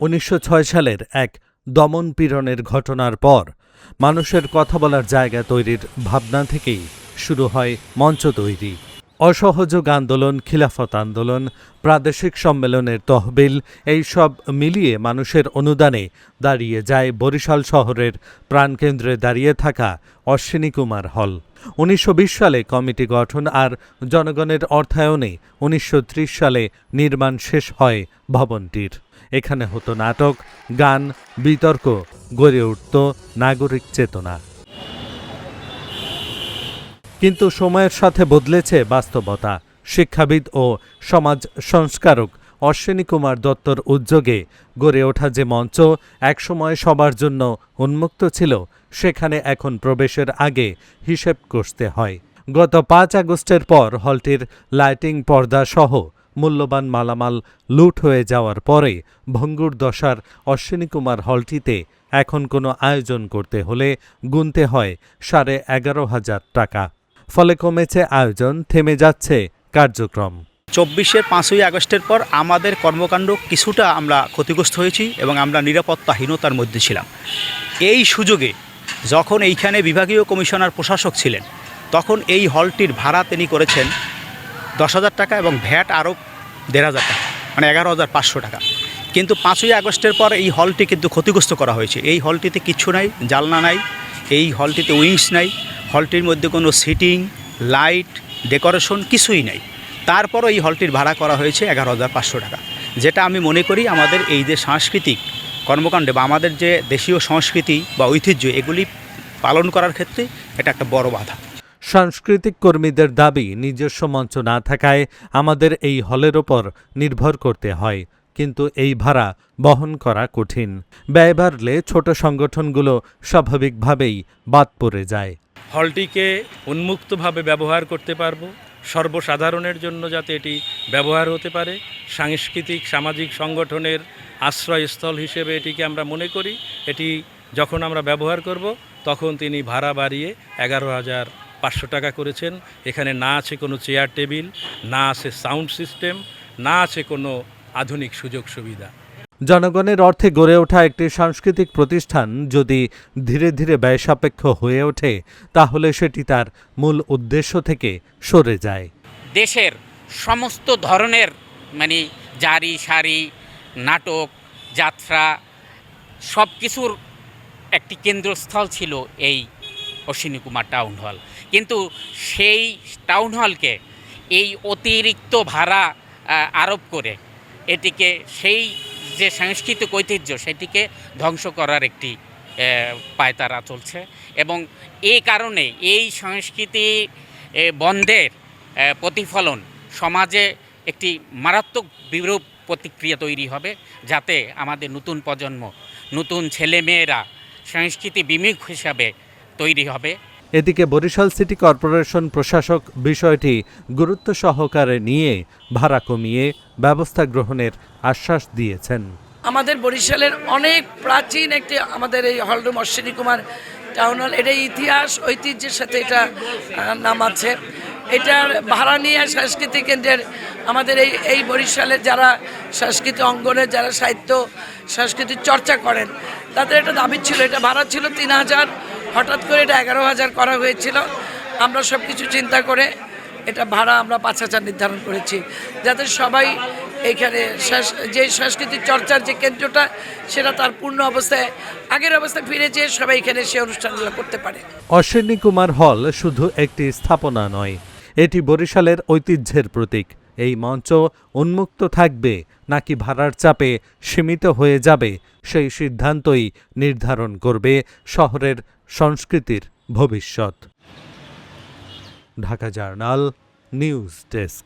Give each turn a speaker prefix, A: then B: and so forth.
A: 1906 সালের এক দমন-পীড়নের ঘটনার পর মানুষের কথা বলার জায়গা তৈরির ভাবনা থেকেই শুরু হয় মঞ্চ তৈরি। অসহযোগ আন্দোলন, খিলাফত আন্দোলন, প্রাদেশিক সম্মেলনের তহবিল এইসব মিলিয়ে মানুষের অনুদানে দাঁড়িয়ে যায় বরিশাল শহরের প্রাণকেন্দ্রে দাঁড়িয়ে থাকা অশ্বিনী কুমার হল। 1920 সালে কমিটি গঠন আর জনগণের অর্থায়নে 1930 সালে নির্মাণ শেষ হয় ভবনটির। এখানে হতো নাটক, গান, বিতর্ক, গড়ে উঠত নাগরিক চেতনা। কিন্তু সময়ের সাথে বদলেছে বাস্তবতা। শিক্ষাবিদ ও সমাজ সংস্কারক অশ্বিনী কুমার দত্তর উদ্যোগে গড়ে ওঠা যে মঞ্চ একসময় সবার জন্য উন্মুক্ত ছিল, সেখানে এখন প্রবেশের আগে হিসেব কষতে হয়। গত 5 আগস্টের পর হলটির লাইটিং, পর্দা সহ মূল্যবান মালামাল লুট হয়ে যাওয়ার পরে ভঙ্গুর দশার অশ্বিনী কুমার হলটিতে এখন কোনো আয়োজন করতে হলে গুনতে হয় 11,500 টাকা। ফলে কমেছে আয়োজন, থেমে যাচ্ছে কার্যক্রম।
B: 24-এর 5ই আগস্টের পর আমাদের কর্মকাণ্ড কিছুটা আমরা ক্ষতিগ্রস্ত হয়েছি এবং আমরা নিরাপত্তাহীনতার মধ্যে ছিলাম। এই সুযোগে যখন এইখানে বিভাগীয় কমিশনার প্রশাসক ছিলেন, তখন এই হলটির ভাড়া তিনি করেছেন 10,000 টাকা এবং ভ্যাট আরও 1,500 টাকা, মানে 11,500 টাকা। কিন্তু 5ই আগস্টের পর এই হলটি কিন্তু ক্ষতিগ্রস্ত করা হয়েছে। এই হলটিতে কিচ্ছু নাই, জানলা নাই, এই হলটিতে উইংস নাই, হলটির মধ্যে কোনো সিটিং, লাইট, ডেকোরেশন কিছুই নাই। তারপরও এই হলটির ভাড়া করা হয়েছে 11,500 টাকা, যেটা আমি মনে করি আমাদের এই যে সাংস্কৃতিক কর্মকাণ্ডে বা আমাদের যে দেশীয় সংস্কৃতি বা ঐতিহ্য, এগুলি পালন করার ক্ষেত্রে এটা একটা বড় বাধা।
A: সাংস্কৃতিক কর্মীদের দাবি, নিজস্ব মঞ্চ না থাকায় আমাদের এই হলের ওপর নির্ভর করতে হয়, কিন্তু এই ভাড়া বহন করা কঠিন। ব্যয় বাড়লে ছোট সংগঠনগুলো স্বাভাবিকভাবেই বাদ পড়ে যায়।
C: হলটিকে উন্মুক্তভাবে ব্যবহার করতে পারবো, সর্বসাধারণের জন্য যাতে এটি ব্যবহার হতে পারে, সাংস্কৃতিক সামাজিক সংগঠনের আশ্রয়স্থল হিসেবে এটিকে আমরা মনে করি। এটি যখন আমরা ব্যবহার করব, তখন তিনি ভাড়া বাড়িয়ে 11,500 টাকা করেছেন। এখানে না আছে কোনো চেয়ার টেবিল, না আছে সাউন্ড সিস্টেম, না আছে কোনো আধুনিক সুযোগ সুবিধা।
A: জনগণের অর্থে গড়ে ওঠা একটি সাংস্কৃতিক প্রতিষ্ঠান যদি ধীরে ধীরে ব্যয়সাপেক্ষ হয়ে ওঠে, তাহলে সেটি তার মূল উদ্দেশ্য থেকে সরে যায়।
D: দেশের সমস্ত ধরনের জারি সারি, নাটক, যাত্রা সব কিছুর একটি কেন্দ্রস্থল ছিল এই অশ্বিনী কুমার টাউন হল। কিন্তু সেই টাউন হলকে এই অতিরিক্ত ভাড়া আরোপ করে এটিকে সেই যে সাংস্কৃতিক ঐতিহ্য সেটিকে ধ্বংস করার একটি পায়তারা চলছে এবং এই কারণে এই সংস্কৃতি বন্ধের প্রতিফলন সমাজে একটি মারাত্মক বিরূপ প্রতিক্রিয়া তৈরি হবে, যাতে আমাদের নতুন প্রজন্ম, নতুন ছেলেমেয়েরা সংস্কৃতি বিমুখ হিসাবে তৈরি হবে।
A: এদিকে বরিশাল সিটি কর্পোরেশন প্রশাসক বিষয়টি গুরুত্ব সহকারে নিয়ে ভাড়া কমিয়ে ব্যবস্থা গ্রহণের আশ্বাস দিয়েছেন।
E: আমাদের বরিশালের অনেক প্রাচীন একটি আমাদের এই hall room Ashwini Kumar town hall, এটা ইতিহাস ঐতিহ্যের সাথে এটা নাম আছে। এটার ভাড়া নিয়ে সাংস্কৃতিক কেন্দ্রের আমাদের এই বরিশালের যারা সাংস্কৃতিক অঙ্গনে যারা সাহিত্য সাংস্কৃতিক চর্চা করেন, তাদের একটা দাবি ছিল। এটা ভাড়া ছিল 3,000, হঠাৎ করে এটা 11,000 করা হয়েছিল। আমরা সব কিছু চিন্তা করে এটা ভাড়া আমরা 5,000 নির্ধারণ করেছি, যাতে সবাই এইখানে যে সাংস্কৃতিক চর্চার যে কেন্দ্রটা সেটা তার পূর্ণ অবস্থায়, আগের অবস্থায় ফিরে যেয়ে সবাই এখানে সে অনুষ্ঠানগুলো করতে পারে।
A: অশ্বিনী কুমার হল শুধু একটি স্থাপনা নয়, এটি বরিশালের ঐতিহ্যের প্রতীক। এই মঞ্চ উন্মুক্ত থাকবে নাকি ভাড়ার চাপে সীমিত হয়ে যাবে, সেই সিদ্ধান্তই নির্ধারণ করবে শহরের সংস্কৃতির ভবিষ্যৎ। Dhaka journal, news desk.